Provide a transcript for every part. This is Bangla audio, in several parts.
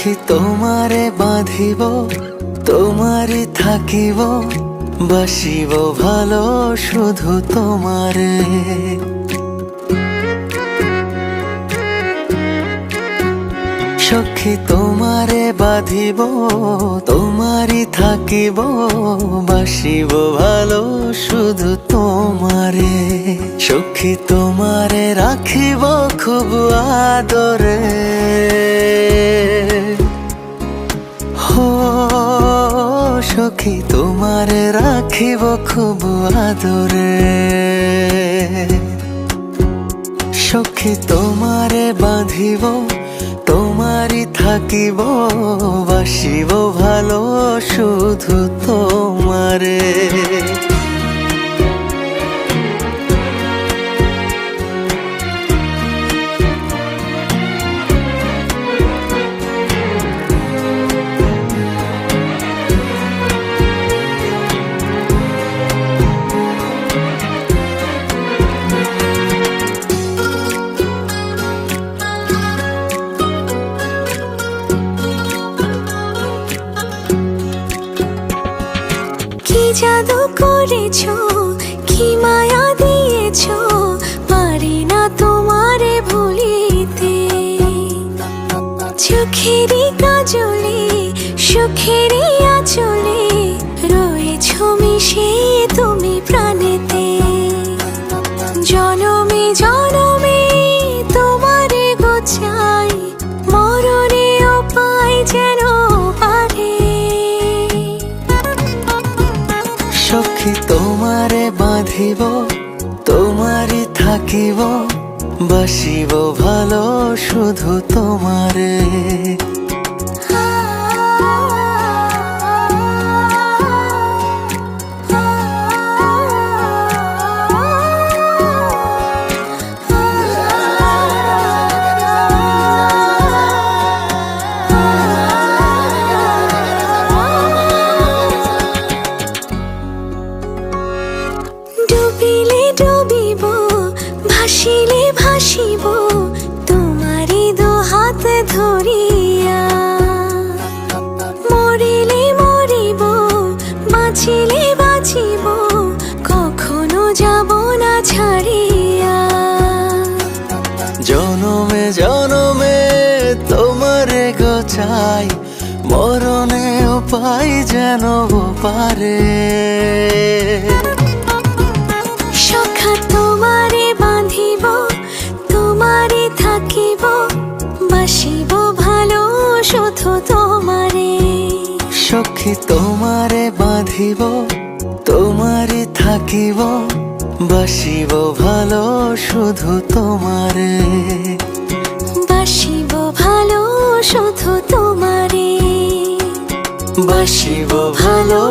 সখী তোমারে বাঁধিব, তোমারই থাকিব, বাসিব ভালো শুধু তোমারে। সখী তোমারে বাঁধিব, তোমারই থাকিব, বাসিব ভালো শুধু তোমারে। সখী তোমারে রাখিব খুব আদরে, হো সখী তোমারে রাখিব খুব আদরে। সখী তোমারে বাঁধিব, তোমারই থাকিব, বাসিব ভালো শুধু তোমারে। জাদু করেছো, কি মায়া দিয়েছো, পারি না তোমারে ভুলিতে। চোখেরই কাজলে, সুখেরই আঁচলে, রয়েছো মিশে তুমি প্রাণেতে। জনমে জনমে তোমারে গোছাই, মরণেও পাই যেন পারে। সখী তোমারে বাঁধিব, তোমারই থাকিব, বাসিব ভালো শুধু তোমারে। ডুবিলে ডুবিব, ভাসিলে ভাসিব, তোমারই দুহাত ধরিয়া। মরিলে মরিব, বাঁচিলে বাঁচিব, কখনো যাব না ছাড়িয়া। জনমে জনমে তোমারে গোছাই, মরণেও পাই যেন পারে। সখা তোমারে বাঁধিব, তোমারে থাকিব, বাসিব ভালো শুধু তোমারে। সখী তোমারে বাঁধিব, তোমারই থাকিব, বাসিব ভালো শুধু তোমারে। বাসিব ভালো শুধু তোমারে, বাসিব ভালো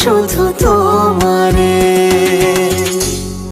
শুধু তোমারে।